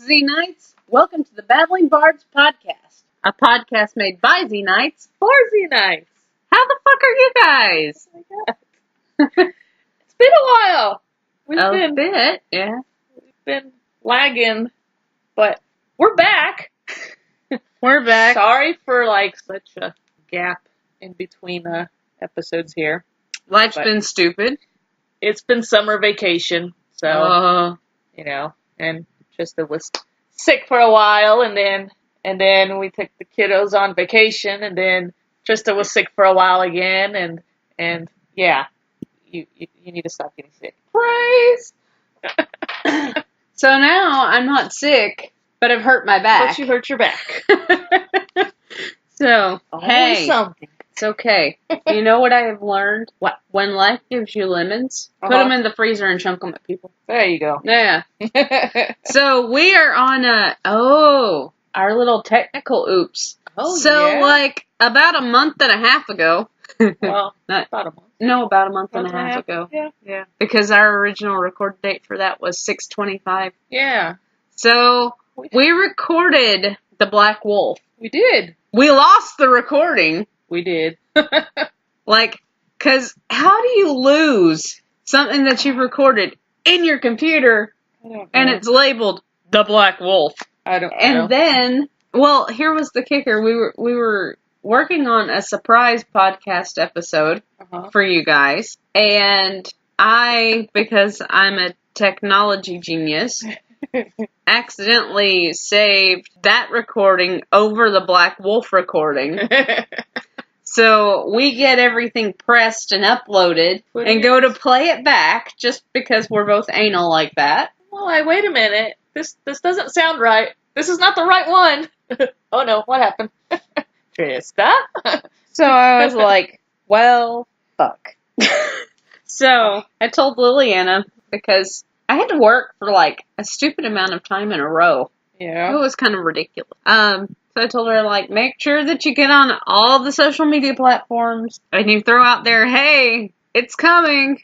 Z-Knights. Welcome to the Babbling Bards podcast. A podcast made by Z-Knights For Z-Knights. How the fuck are you guys? Oh my God. It's been a while. We've been lagging, but we're back. We're back. Sorry for such a gap in between episodes here. Life's been stupid. It's been summer vacation, so and Trista was sick for a while, and then we took the kiddos on vacation, and then Trista was sick for a while again, and yeah, you need to stop getting sick. Praise. So now I'm not sick, but I've hurt my back. But you hurt your back. So Always something. It's okay. You know what I have learned? What? When life gives you lemons, put them in the freezer and chunk them at people. There you go. Yeah. So we are on our little technical oops. Oh, so yeah. About a month and a half ago. Well, about a month. No, about a month and a half ago. Yeah. Because our original record date for that was 6/25. Yeah. So we recorded the Black Wolf. We did. We lost the recording. We did. Because how do you lose something that you've recorded in your computer and it's labeled The Black Wolf? I don't know. And then, here was the kicker. We were working on a surprise podcast episode for you guys. And I, because I'm a technology genius, accidentally saved that recording over the Black Wolf recording. So we get everything pressed and uploaded and go to play it back just because we're both anal like that. Well, wait a minute. This doesn't sound right. This is not the right one. Oh no, what happened? Trista? So I was like, well, fuck. So I told Liliana because I had to work for a stupid amount of time in a row. Yeah. It was kind of ridiculous. So I told her, make sure that you get on all the social media platforms and you throw out there, hey, it's coming.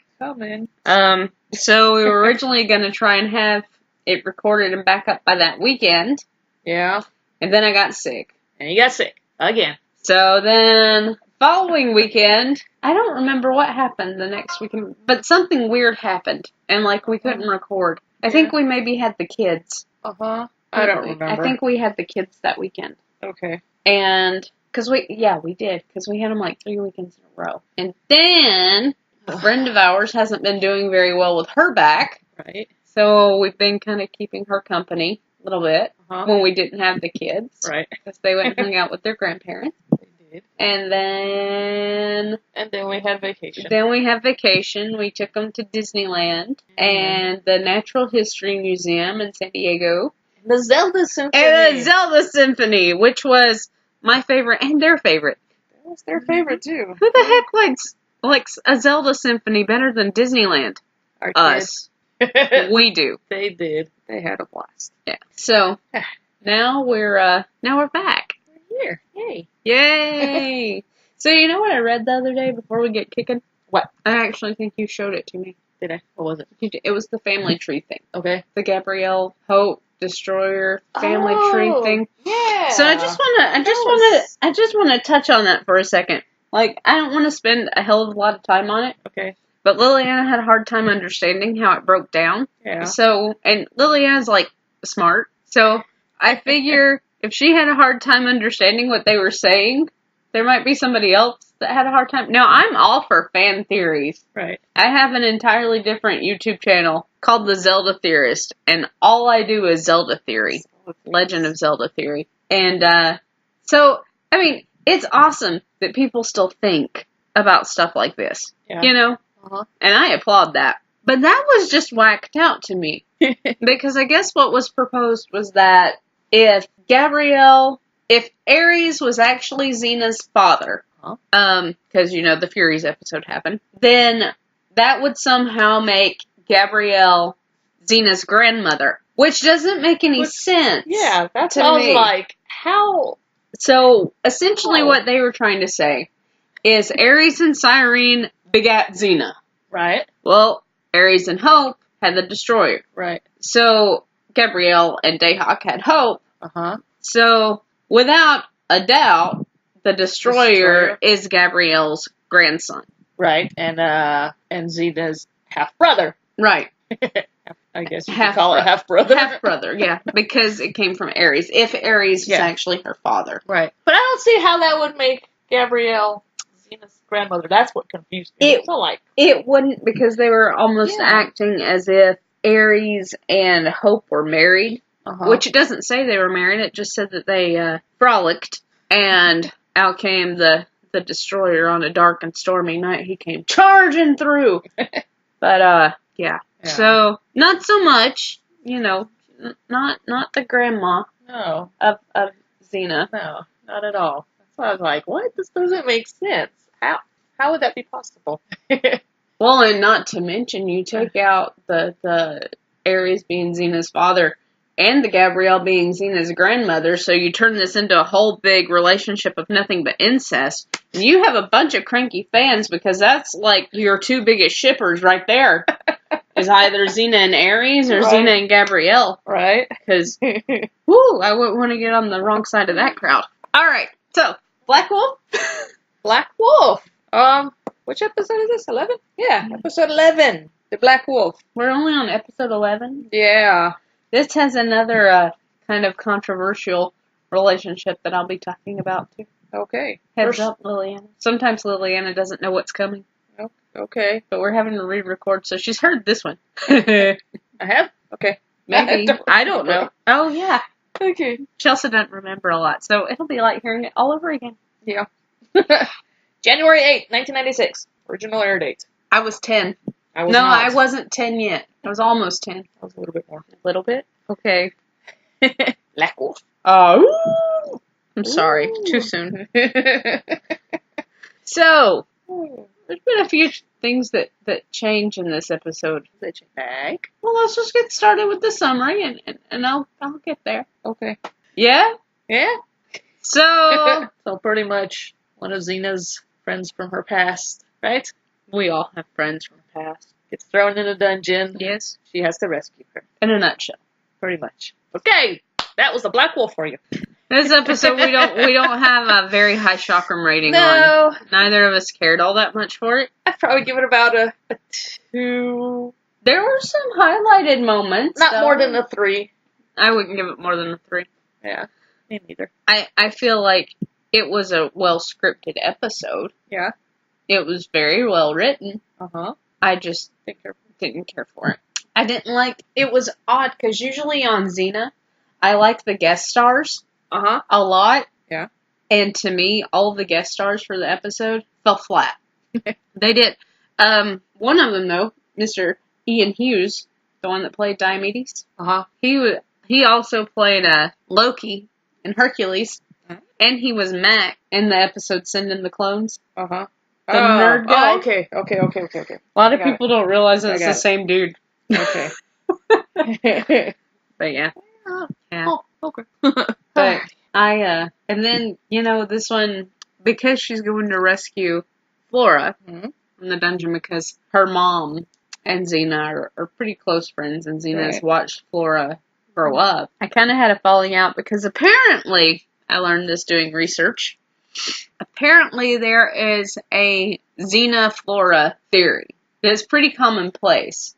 So we were originally going to try and have it recorded and back up by that weekend. Yeah. And then I got sick. And you got sick. Again. So then, following weekend, I don't remember what happened the next weekend, but something weird happened. And, we couldn't record. I think we maybe had the kids. I don't remember. I think we had the kids that weekend. Okay. And, we did, because we had them 3 weekends in a row. And then, a friend of ours hasn't been doing very well with her back. Right. So, we've been kind of keeping her company a little bit when we didn't have the kids. Right. Because they went and hung out with their grandparents. They did. And then we had vacation. We took them to Disneyland and the Natural History Museum in San Diego. The Zelda Symphony. Which was my favorite and their favorite. That was their favorite, too. Who the heck likes a Zelda Symphony better than Disneyland? Our Us. We do. They did. They had a blast. Yeah. So, now we're back. We're here. Yay. Yay! So, you know what I read the other day before we get kicking? What? I actually think you showed it to me. Did I? What was it? It was the family tree thing. Okay. The Gabrielle Hope Destroyer family tree thing. Yeah. So I just want to touch on that for a second. I don't want to spend a hell of a lot of time on it. Okay. But Liliana had a hard time understanding how it broke down. Yeah. So, and Liliana's smart. So I figure if she had a hard time understanding what they were saying, there might be somebody else that had a hard time. Now, I'm all for fan theories. Right. I have an entirely different YouTube channel called The Zelda Theorist, and all I do is Zelda Theory. Legend of Zelda Theory. And, it's awesome that people still think about stuff like this. Yeah. You know? And I applaud that. But that was just whacked out to me. Because I guess what was proposed was that if Ares was actually Xena's father, because, the Furies episode happened, then that would somehow make Gabrielle Xena's grandmother, which doesn't make any sense. Yeah, that's what I was like, how? So, essentially what they were trying to say is Ares and Cyrene begat Xena. Right. Well, Ares and Hope had the Destroyer. Right. So, Gabrielle and Dayhawk had hope. Uh-huh. So, without a doubt, the Destroyer is Gabrielle's grandson. Right, and Xena's half-brother. Right. I guess you could call it half-brother. Half-brother, yeah, because it came from Ares. If Ares was actually her father. Right. But I don't see how that would make Gabrielle Xena's grandmother. That's what confused me. It wouldn't, because they were almost acting as if Ares and Hope were married. Which it doesn't say they were married. It just said that they frolicked, and out came the Destroyer on a dark and stormy night. He came charging through. But, yeah. So, not so much, not the grandma of Xena. No, not at all. So I was like, what? This doesn't make sense. How would that be possible? Well, and not to mention, you take out the Ares being Xena's father and the Gabrielle being Xena's grandmother, so you turn this into a whole big relationship of nothing but incest. And you have a bunch of cranky fans, because that's like your two biggest shippers right there. Is either Xena and Ares or Xena and Gabrielle. Right. Because, whoo, I wouldn't want to get on the wrong side of that crowd. Alright, so, Black Wolf? Black Wolf. Which episode is this? 11? Yeah, episode 11. The Black Wolf. We're only on episode 11? Yeah. This has another kind of controversial relationship that I'll be talking about, too. Okay. Heads up, Liliana. Sometimes Liliana doesn't know what's coming. Okay. But we're having to re-record, so she's heard this one. I have? Okay. Maybe. I don't know. Oh, yeah. Okay. Chelsea doesn't remember a lot, so it'll be like hearing it all over again. Yeah. January 8th, 1996. Original air date. I was 10. I wasn't 10 yet. I was almost 10. I was a little bit more. A little bit? Okay. Black Wolf. Oh. I'm sorry. Too soon. So, there's been a few things that change in this episode. Well, let's just get started with the summary, and I'll get there. Okay. Yeah? Yeah. So pretty much one of Xena's friends from her past, right? We all have friends from the past. Gets thrown in a dungeon. Yes. She has to rescue her. In a nutshell. Pretty much. Okay. That was the Black Wolf for you. This episode, we don't have a very high chakram rating on. Neither of us cared all that much for it. I'd probably give it about a 2. There were some highlighted moments. Not more than a 3. I wouldn't give it more than a 3. Yeah, me neither. I feel like it was a well-scripted episode. Yeah. It was very well written. Uh-huh. I just didn't care for it. I didn't like... It was odd, because usually on Xena, I like the guest stars. Uh-huh. A lot. Yeah. And to me, all of the guest stars for the episode fell flat. They did. One of them, though, Mr. Ian Hughes, the one that played Diomedes. Uh-huh. He also played Loki in Hercules. Uh-huh. And he was Mac in the episode Send in the Clones. Uh-huh. The nerd guy. Oh, okay. A lot of people don't realize it's the same dude. Okay. But yeah. Yeah. Oh, okay. But and then, this one, because she's going to rescue Flora from the dungeon, because her mom and Xena are pretty close friends, and Xena's watched Flora grow up. I kind of had a falling out, because apparently, I learned this doing research, apparently there is a Xena-Flora theory that's pretty commonplace.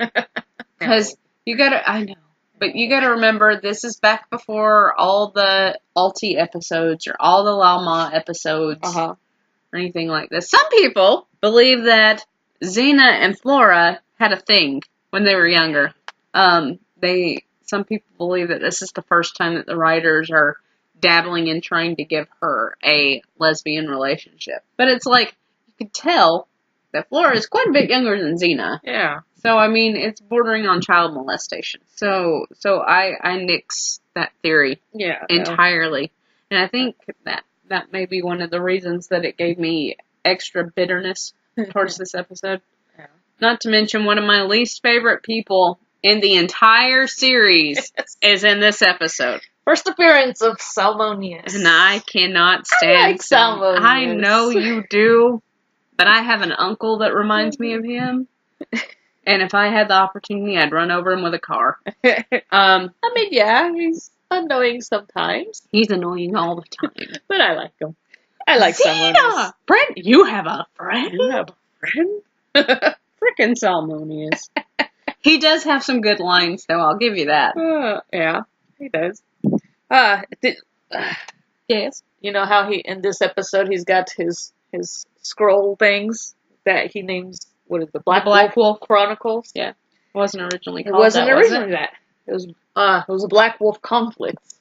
Because I know. But you gotta remember, this is back before all the Alti episodes or all the Lao-Ma episodes or anything like this. Some people believe that Xena and Flora had a thing when they were younger. Some people believe that this is the first time that the writers are dabbling in trying to give her a lesbian relationship. But it's like, you could tell that Flora is quite a bit younger than Xena. Yeah. So, I mean, it's bordering on child molestation. So I nix that theory entirely. And I think that may be one of the reasons that it gave me extra bitterness towards this episode. Yeah. Not to mention, one of my least favorite people in the entire series is in this episode. First appearance of Salmonius. And I cannot stand Salmonius. I know you do, but I have an uncle that reminds me of him. And if I had the opportunity, I'd run over him with a car. I mean, yeah, he's annoying sometimes. He's annoying all the time. But I like him. I like Salmonius. Brent, you have a friend? You have a friend? Frickin' Salmonius. He does have some good lines, though, I'll give you that. Yeah, he does. Yes. You know how in this episode, he's got his scroll things that he names, what is it, Black Wolf Chronicles? Yeah. It wasn't originally called It wasn't that, originally was it? that. It was a Black Wolf Conflicts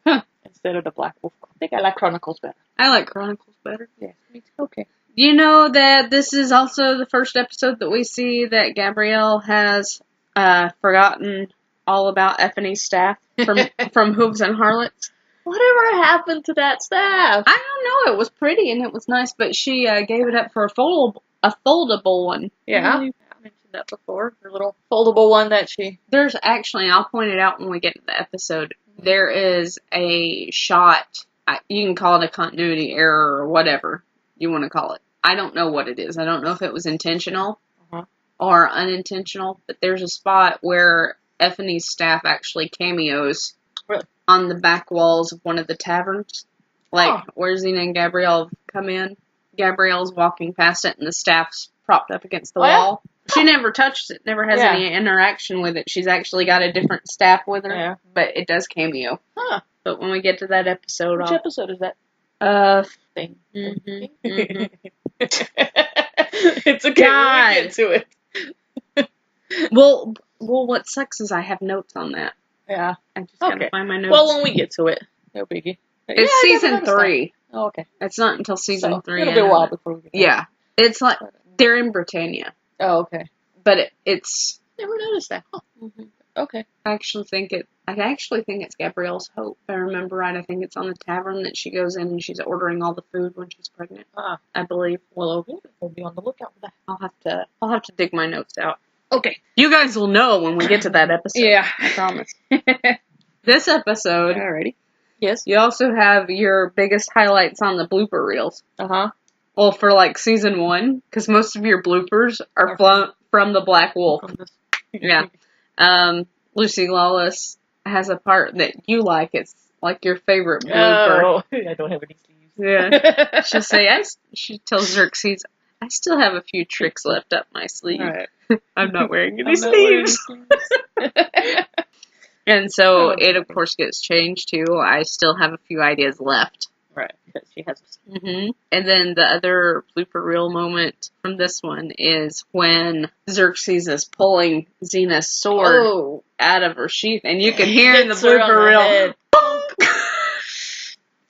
instead of the Black Wolf. I think I like Chronicles better. I like Chronicles better. Yeah, me too. Okay. You know that this is also the first episode that we see that Gabrielle has forgotten all about Effie's staff from Hooves and Harlots. Whatever happened to that staff? I don't know. It was pretty and it was nice, but she gave it up for a foldable one. Yeah, I mentioned that before. Her little foldable one that she... There's actually, I'll point it out when we get to the episode, there is a shot, you can call it a continuity error or whatever you want to call it. I don't know what it is. I don't know if it was intentional or unintentional, but there's a spot where Effie's staff actually cameos on the back walls of one of the taverns. Like, where Xena and Gabrielle come in. Gabrielle's walking past it and the staff's propped up against the wall. She never touched it, never has any interaction with it. She's actually got a different staff with her, but it does cameo. But when we get to that episode... Which episode is that? Thing. It's okay, we'll get to it. Well, what sucks is I have notes on that. Yeah. I just gotta find my notes. Well, when we get to it, no biggie. It's season 3. Oh, okay. It's not until season 3. It'll be a while before we get there. Yeah. It's like, they're in Britannia. Oh, okay. But it's... Never noticed that. Huh. Okay. I actually think it's Gabrielle's Hope. If I remember right, I think it's on the tavern that she goes in and she's ordering all the food when she's pregnant. I believe. Well, okay. We'll be on the lookout for that. I'll have to dig my notes out. Okay. You guys will know when we get to that episode. Yeah. I promise. This episode. Alrighty. Yes. You also have your biggest highlights on the blooper reels. Well, for like season 1, because most of your bloopers are from the Black Wolf. Yeah. Lucy Lawless has a part that you like. It's like your favorite blooper. Oh, I don't have any sleeves. Yeah. She tells Xerxes, I still have a few tricks left up my sleeve. Right. I'm not wearing any sleeves. And so it, of course, gets changed to, I still have a few ideas left. Right, because she has And then the other blooper reel moment from this one is when Xerxes is pulling Xena's sword out of her sheath, and you can hear in the blooper reel,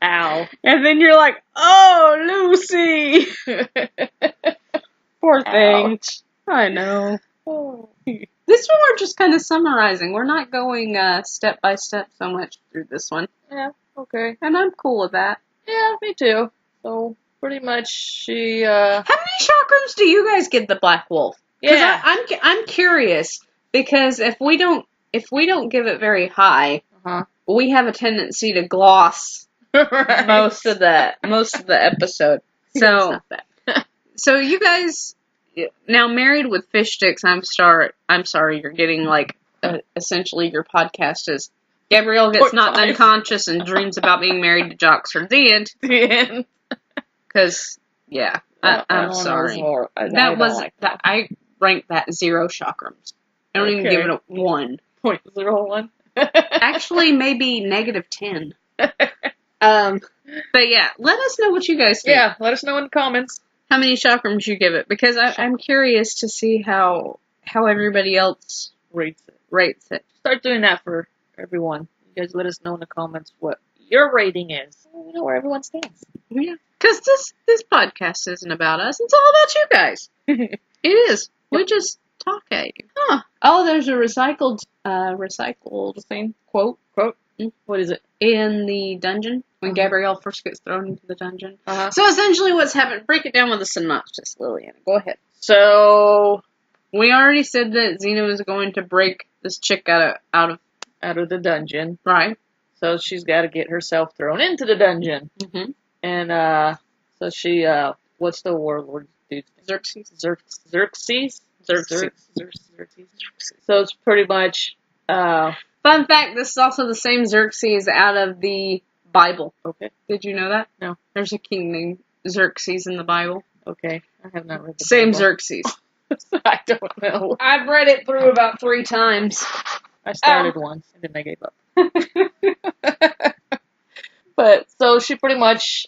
ow. And then you're like, oh, Lucy! Poor thing. Ouch. I know. This one we're just kind of summarizing. We're not going step by step so much through this one. Yeah, okay. And I'm cool with that. Yeah, me too. So, pretty much she, How many chakrams do you guys get the Black Wolf? Yeah. I'm curious, because if we don't give it very high, we have a tendency to gloss most of the episode. So, so you guys, now Married with Fish Sticks, I'm sorry, you're getting like, essentially your podcast is Gabrielle gets knocked unconscious and dreams about being married to Joxer. The end. The end. Because, yeah, I'm sorry. I ranked that 0 chakrams. I don't even give it a 1. 0.01. Actually, maybe -10. But yeah, let us know what you guys think. Yeah, let us know in the comments. How many chakrams you give it, because I'm curious to see how everybody else rates it. Start doing that for everyone. You guys let us know in the comments what your rating is. We know where everyone stands. Yeah, because this podcast isn't about us. It's all about you guys. It is. Yep. We just talk at you. Huh. Oh, there's a recycled thing. Quote. What is it? In the dungeon, when Gabrielle first gets thrown into the dungeon. So essentially what's happened, break it down with a synopsis, Liliana. Go ahead. So, we already said that Xena was going to break this chick out of the dungeon. Right. So she's got to get herself thrown into the dungeon. And, so she, what's the warlord dude? Xerxes. Xerxes? Xerxes. So it's pretty much. Fun fact: this is also the same Xerxes out of the Bible. Okay. Did you know that? No. There's a king named Xerxes in the Bible. Okay. I have not read the Same Bible. Xerxes. I don't know. I've read it through about 3 times. I started once and then I gave up. But so she pretty much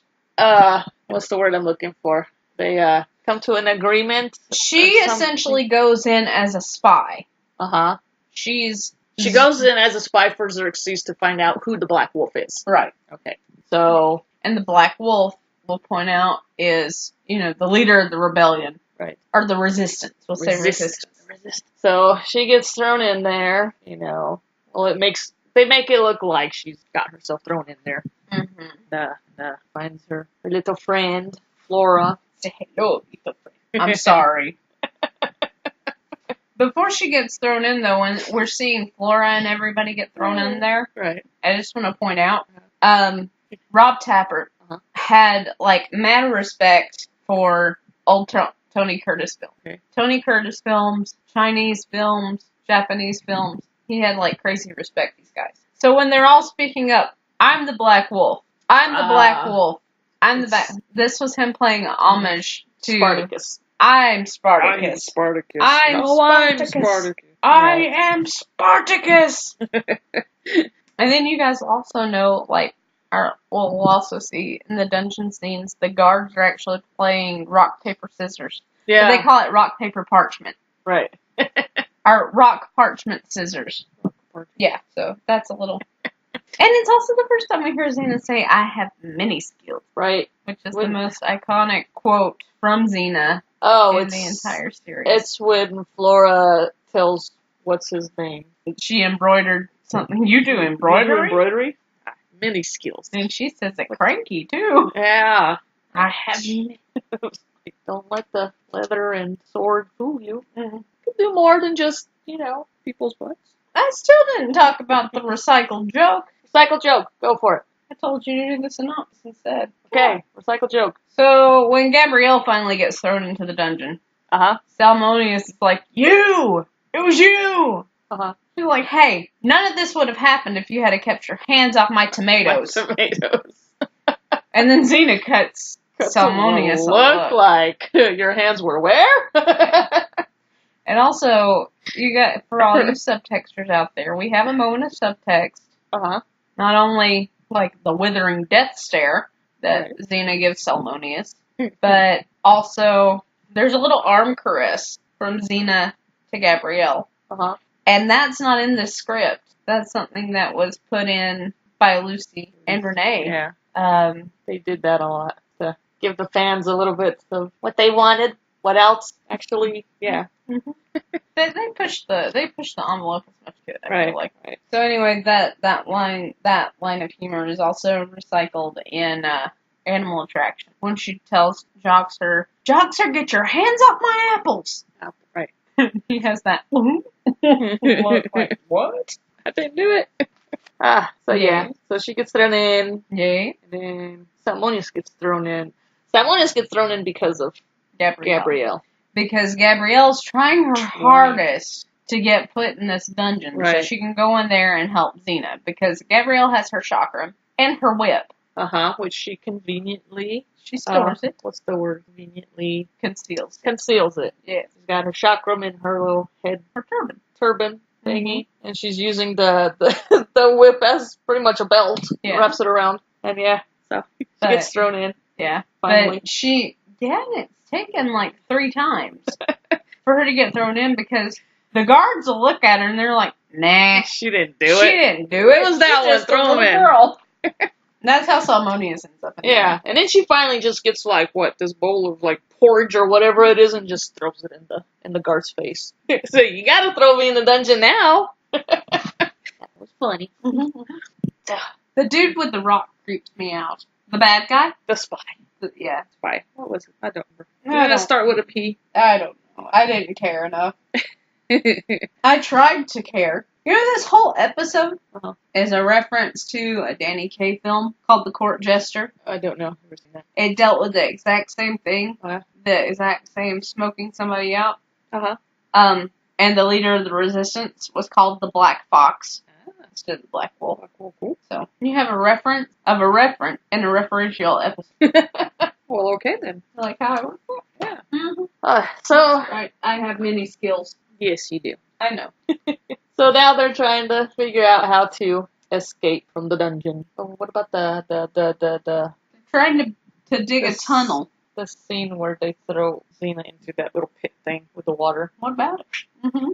what's the word I'm looking for? They come to an agreement. She essentially goes in as a spy. Uh-huh. She goes in as a spy for Xerxes to find out who the Black Wolf is. Right. Okay. So and the Black Wolf, we'll point out, is, the leader of the rebellion. Right. Or the resistance. We'll say resistance. So she gets thrown in there, well, they make it look like she's got herself thrown in there. Mm-hmm. Finds her little friend, Flora. Say hello, little friend. I'm sorry. Before she gets thrown in, though, when we're seeing Flora and everybody get thrown in there, right? I just want to point out, Rob Tapert had, mad respect for old Tony Curtis films. Okay. Tony Curtis films, Chinese films, Japanese films. He had, crazy respect, these guys. So when they're all speaking up, I'm the Black Wolf. I'm the Black Wolf. I'm the Black... This was him playing homage to... Spartacus. I'm Spartacus. I'm Spartacus. I'm Spartacus. I am Spartacus. And then you guys also know, we'll also see in the dungeon scenes, the guards are actually playing rock, paper, scissors. Yeah. But they call it rock, paper, parchment. Right. Or rock, parchment, scissors. Yeah, so that's a little... And it's also the first time we hear Xena say, I have many skills. Right. Which is the most iconic quote from Xena in the entire series. It's when Flora tells, what's his name? She embroidered something. You do embroidery? Embroidery? Many skills. And she says it cranky, too. Yeah. I have many. Don't let the leather and sword fool you. Mm-hmm. You can do more than just, people's butts. I still didn't talk about the recycled joke. Recycled joke. Go for it. I told you to do the synopsis instead. Okay. Yeah. Recycled joke. So, when Gabrielle finally gets thrown into the dungeon, Salmonius is like, you! It was you! She's like, hey, none of this would have happened if you had kept your hands off my tomatoes. And then Xena cuts Salmonius a look. Like your hands were where? And also, for all you subtexters out there, we have a moment of subtext. Not only, the withering death stare that Xena gives Salmonius, but also, there's a little arm caress from Xena to Gabrielle. And that's not in the script. That's something that was put in by Lucy and Renee. Yeah. They did that a lot to give the fans a little bit of what they wanted. What else? Actually, yeah. Mm-hmm. they push the envelope as much as I feel like. Right. So anyway, that line of humor is also recycled in Animal Attraction when she tells Joxer, get your hands off my apples. Right. He has that look like, what? I didn't do it. So she gets thrown in. Yeah. And then Salmonius gets thrown in. Salmonius gets thrown in because of Gabrielle. Because Gabrielle's trying her hardest to get put in this dungeon so she can go in there and help Xena. Because Gabrielle has her chakra and her whip. Which she conveniently... She stores it. What's the word? Conveniently... Conceals it. Yeah. She's got her chakram in her little head. Her turban. Turban thingy. And she's using the whip as pretty much a belt. Yeah. Wraps it around. And so she gets thrown in. Yeah. Finally. But it's taken 3 times for her to get thrown in because the guards will look at her and they're like, nah. She didn't do it. She didn't do it. It was that one. Throw him in. Girl. That's how Salmonius ends up in there. And then she finally just gets this bowl of porridge or whatever it is and just throws it in the guard's face. So you gotta throw me in the dungeon now. That was funny. The dude with the rock creeps me out. The bad guy? The spy. Spy. What was it? I don't remember. Did it start with a P? I don't know. I didn't care enough. I tried to care. This whole episode is a reference to a Danny Kaye film called The Court Jester. I don't know. I've never seen that. It dealt with the exact same thing. The exact same smoking somebody out. And the leader of the resistance was called the Black Fox instead of the Black Wolf. Cool. So you have a reference of a referent in a referential episode. Well, okay then. Like how it works? Yeah. Mm-hmm. So I have many skills. yes, you do. I know. So now they're trying to figure out how to escape from the dungeon. Oh, what about the Trying to dig a tunnel. the scene where they throw Xena into that little pit thing with the water? What about it? Mm-hmm.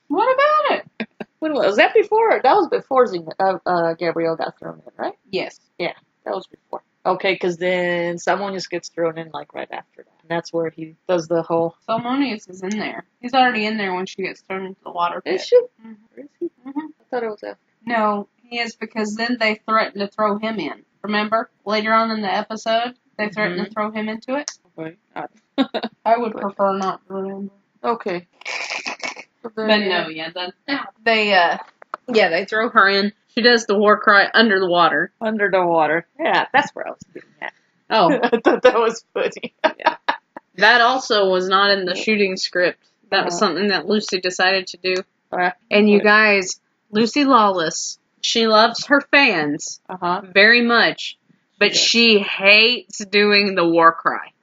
What about it? When was that before? That was before Xena, Gabrielle got thrown in, right? Yes. Yeah, that was before. Okay, because then someone just gets thrown in like right after that. And that's where he does the whole... Salmonius is in there. He's already in there when she gets thrown into the water pit. Is she? Mm-hmm. Is he? Mm-hmm. I thought it was after. No, he is because then they threaten to throw him in. Remember? Later on in the episode, they threaten to throw him into it. Okay. I would prefer not to remember. Okay. But no, they throw her in. She does the war cry under the water. Under the water. Yeah, that's where I was getting at. Oh. I thought that was funny. Yeah. That also was not in the shooting script. That was something that Lucy decided to do. And you guys, Lucy Lawless, she loves her fans very much, but she hates doing the war cry.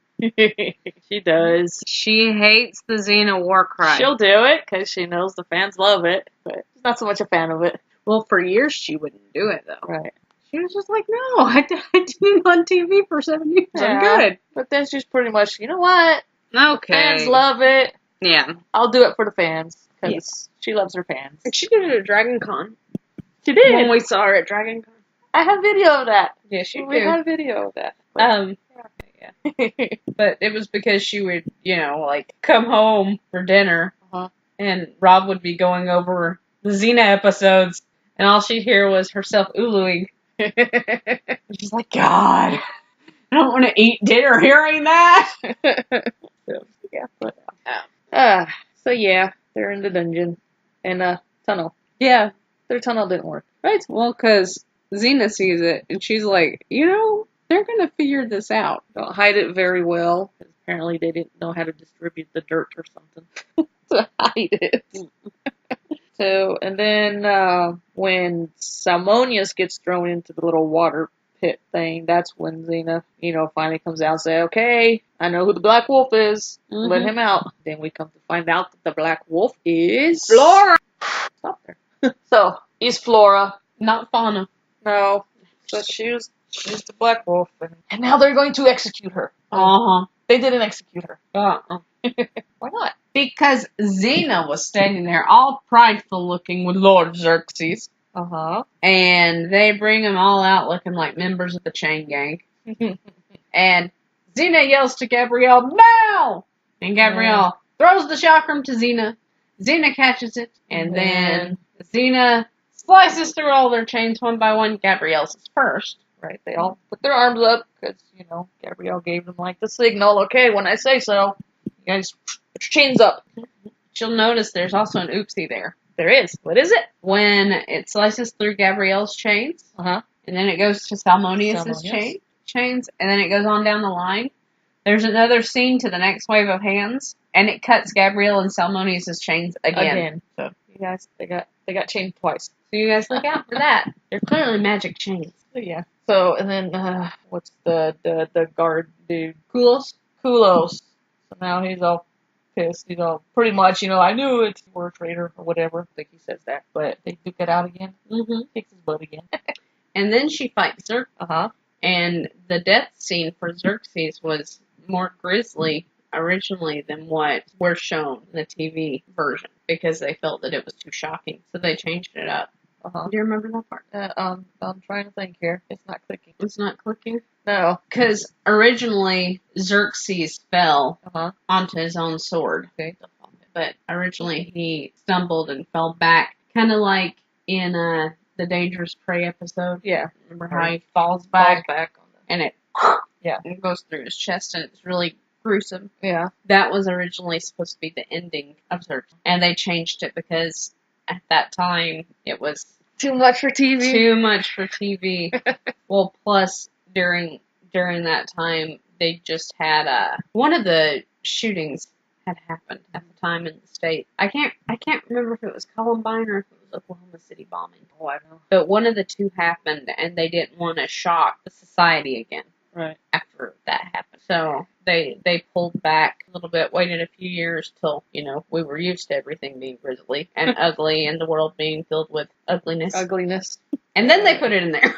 She does. She hates the Xena war cry. She'll do it because she knows the fans love it, but she's not so much a fan of it. Well, for years she wouldn't do it, though. Right. She was just like, no, I did it on TV for 7 years. Yeah, I'm good. But then she's pretty much, you know what? Okay. Fans love it. Yeah. I'll do it for the fans because she loves her fans. She did it at Dragon Con. She did. When we saw her at Dragon Con. I have video of that. Yes, you do. We had video of that. Yeah. But it was because she would, like, come home for dinner, and Rob would be going over the Xena episodes, and all she'd hear was herself uluing. She's like, God, I don't want to eat dinner hearing that. So they're in the dungeon and tunnel. Yeah, their tunnel didn't work, right? Well, because Xena sees it and she's like, they're gonna figure this out. Don't hide it very well. Apparently, they didn't know how to distribute the dirt or something to hide it. So, and then when Salmonius gets thrown into the little water pit thing, that's when Xena, finally comes out and says, okay, I know who the Black Wolf is. Let him out. Then we come to find out that the Black Wolf is... Flora! Stop there. So, he's Flora. Not Fauna. No. So she's the Black Wolf. And now they're going to execute her. They didn't execute her. Why not? Because Xena was standing there all prideful looking with Lord Xerxes. And they bring them all out looking like members of the chain gang. And Xena yells to Gabrielle, no! And Gabrielle throws the chakram to Xena. Xena catches it. And then Xena slices through all their chains one by one. Gabrielle's is first. Right, they all put their arms up because, Gabrielle gave them, the signal. Okay, when I say so, you guys put your chains up. She'll notice there's also an oopsie there. There is. What is it? When it slices through Gabrielle's chains, and then it goes to Salmonius' chains, and then it goes on down the line, there's another scene to the next wave of hands, and it cuts Gabrielle and Salmonius' chains again. So, you guys, they got chained twice. So you guys look out for that. They're clearly magic chains. Yeah. So, and then, what's the guard dude? Kulos. So now he's all pissed. He's all, pretty much, I knew it. You were a traitor or whatever. I think he says that. But they duke it out again. Kicks his butt again. And then she fights Xerxes. And the death scene for Xerxes was more grisly originally than what were shown in the TV version. Because they felt that it was too shocking. So they changed it up. Do you remember that part? I'm trying to think here. It's not clicking. It's not clicking? No. Because originally Xerxes fell onto his own sword. Okay. But originally he stumbled and fell back. Kind of like in the Dangerous Prey episode. Yeah. Remember how he falls back on and it it goes through his chest and it's really gruesome. Yeah. That was originally supposed to be the ending of Xerxes. And they changed it because at that time it was too much for TV. Well, plus during that time they just had one of the shootings had happened at the time in the state. I can't remember if it was Columbine or if it was Oklahoma City bombing. Oh, I know. But one of the two happened, and they didn't want to shock the society again. Right. After that happened. So they pulled back a little bit, waited a few years till, we were used to everything being grisly and ugly and the world being filled with ugliness. And then they put it in there.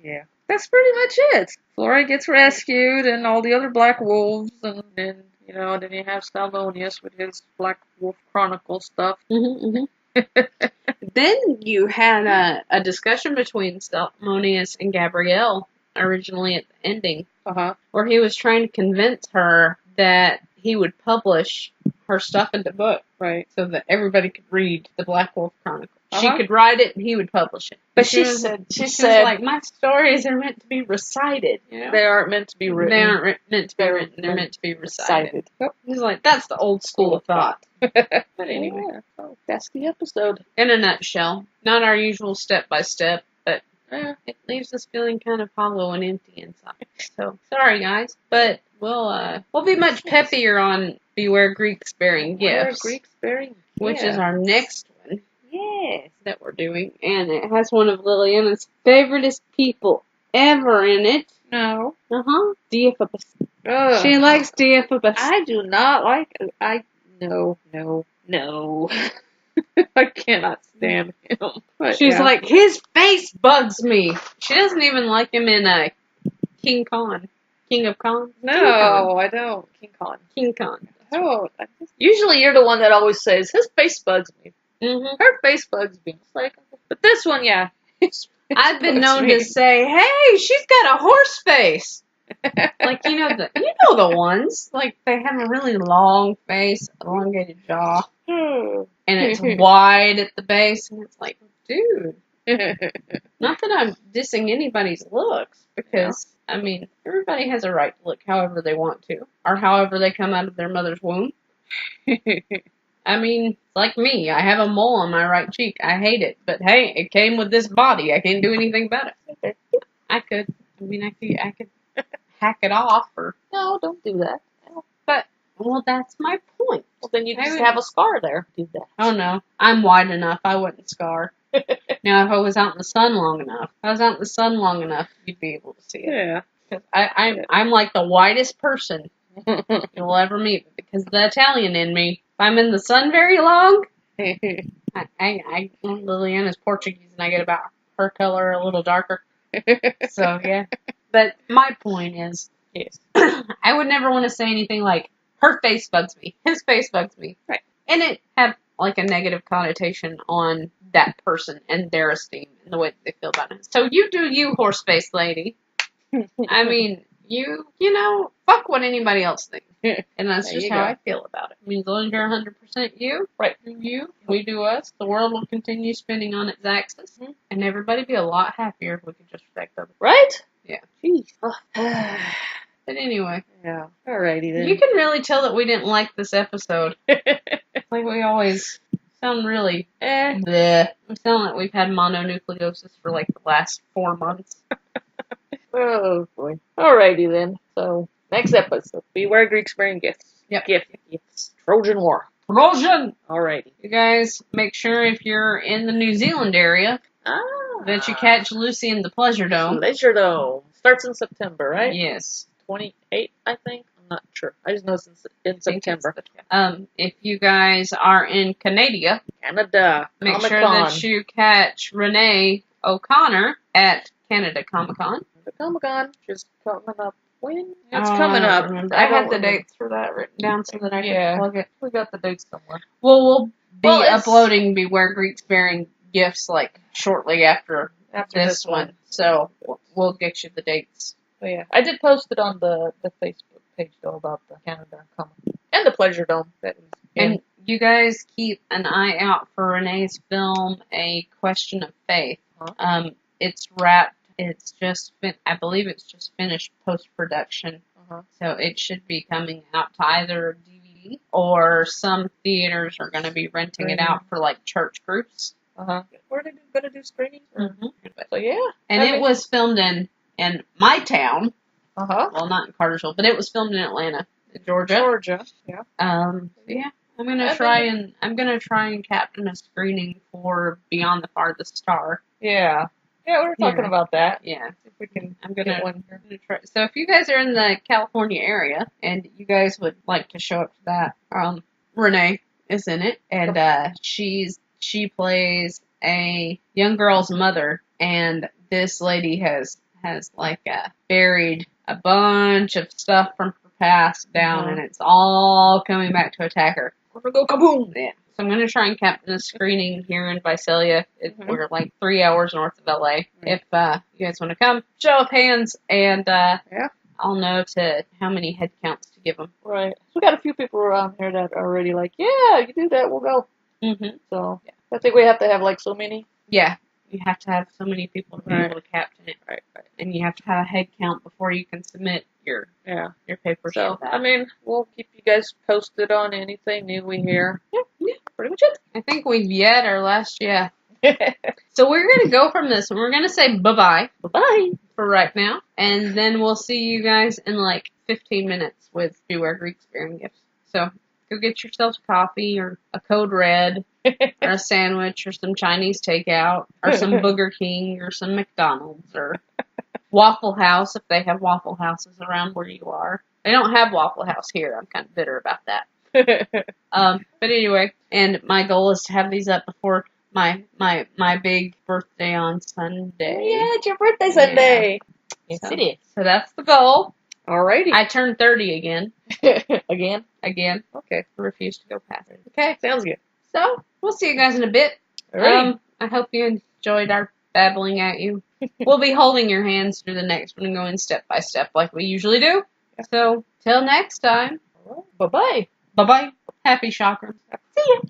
Yeah. That's pretty much it. Flora gets rescued and all the other black wolves, and then, then you have Salmonius with his Black Wolf Chronicle stuff. Mm-hmm. Then you had a discussion between Salmonius and Gabrielle originally at the ending, where he was trying to convince her that he would publish her stuff into book, right? So that everybody could read the Black Wolf Chronicle. She could write it, and he would publish it. But she said, like, my stories are meant to be recited. They aren't meant to be written. They aren't meant to be written. They're meant to be recited. Yep. He's like, that's the old school of thought. But anyway, that's the episode in a nutshell. Not our usual step by step, but it leaves us feeling kind of hollow and empty inside. So sorry, guys, but we'll be much peppier on Beware Greeks Bearing Gifts, which is our next one. Yes, that we're doing, and it has one of Liliana's favoriteest people ever in it. No. Deiphobus. She likes Deiphobus. I do not like. No. I cannot stand him. But, she's like, his face bugs me. She doesn't even like him in King of Kong. No, I don't. King Kong. Oh, usually you're the one that always says his face bugs me. Mm-hmm. Her face bugs me. It's like, but this one, yeah. I've been known to say, "Hey, she's got a horse face." Like the ones. Like they have a really long face, elongated jaw, and it's wide at the base, and it's like, dude. Not that I'm dissing anybody's looks, because everybody has a right to look however they want to, or however they come out of their mother's womb. Like me, I have a mole on my right cheek. I hate it, but hey, it came with this body. I can't do anything about it. I could hack it off, or no, don't do that. But that's my point. Well, then you just have a scar there. Do that. Oh no, I'm wide enough. I wouldn't scar. Now, if I was out in the sun long enough, you'd be able to see it. Yeah. Because I'm like the whitest person you'll ever meet, because the Italian in me. If I'm in the sun very long, Liliana's Portuguese, and I get about her color a little darker. So, yeah. But my point is, yes, I would never want to say anything like, her face bugs me, his face bugs me. Right. And it have like a negative connotation on that person and their esteem and the way that they feel about it. So you do you, horse-faced lady. Fuck what anybody else thinks. And that's just how I feel about it. As long as you're 100% you, right, you, we do us, the world will continue spinning on its axis, and everybody be a lot happier if we could just respect others. Right? Yeah. Jeez. But anyway. Yeah. Alrighty then. You can really tell that we didn't like this episode. Like we always sound really bleh. We sound like we've had mononucleosis for like the last 4 months. Oh boy. Alrighty then. So next episode, Beware Greeks Bearing Gifts. Yep. Gifts. Trojan War. Alrighty. You guys make sure if you're in the New Zealand area that you catch Lucy in the Pleasure Dome. Pleasure Dome. Starts in September, right? Yes. 28, I think. I'm not sure. I just know it's in September. If you guys are in Canada, make sure that you catch Renee O'Connor at Canada Comic-Con. Comic-Con is coming up. When? It's coming up. I had the dates for that written down so that I could plug it. We got the dates somewhere. Well, we'll be uploading Beware Greeks Bearing Gifts like shortly after this one. So we'll get you the dates. Oh, yeah. I did post it on the Facebook page though about the Canada Comic and the Pleasure Dome. And you guys keep an eye out for Renee's film, A Question of Faith. It's wrapped. It's just I believe it's just finished post-production. So it should be coming out to either DVD or some theaters are going to be renting it out for like church groups. Where are they going to do screenings? So yeah. And it was filmed in my town. Well, not in Cartersville, but it was filmed in Atlanta. Georgia. Georgia. Yeah. Yeah. I'm gonna try and captain a screening for Beyond the Farthest Star. Yeah. Yeah, we were talking about that. Yeah. If we can I'm gonna get one here. try. So if you guys are in the California area and you guys would like to show up to that, Renee is in it, and she plays a young girl's mother, and this lady has like buried a bunch of stuff from her past down, and it's all coming back to attack her. We're gonna go kaboom! Yeah. So I'm going to try and captain a screening here in Visalia. We're like 3 hours north of LA. If you guys want to come, show of hands, and I'll know how many head counts to give them. Right. We got a few people around here that are already like, yeah, you do that, we'll go. Mm-hmm. So I think we have to have like so many. Yeah. You have to have so many people to be able to captain it. Right. And you have to have a head count before you can submit your papers. So, I mean, we'll keep you guys posted on anything new we hear. Yeah, pretty much it. I think we've yet our last, So we're going to go from this, and we're going to say bye-bye. Bye-bye. For right now. And then we'll see you guys in like 15 minutes with Beware Greeks Bearing Gifts. So, go get yourselves coffee, or a Code Red, or a sandwich, or some Chinese takeout, or some Booger King, or some McDonald's, or Waffle House, if they have Waffle Houses around where you are. They don't have Waffle House here. I'm kind of bitter about that. But anyway, and my goal is to have these up before my big birthday on Sunday. Yeah, it's your birthday Sunday. Yes, it is. So that's the goal. Alrighty. I turned 30 again. Again? Again. Okay. I refuse to go past it. Okay. Sounds good. So, we'll see you guys in a bit. Alrighty. I hope you enjoyed our babbling at you. We'll be holding your hands through the next one and going step by step like we usually do. So, till next time. Bye-bye. Bye-bye. Happy chakras. See ya.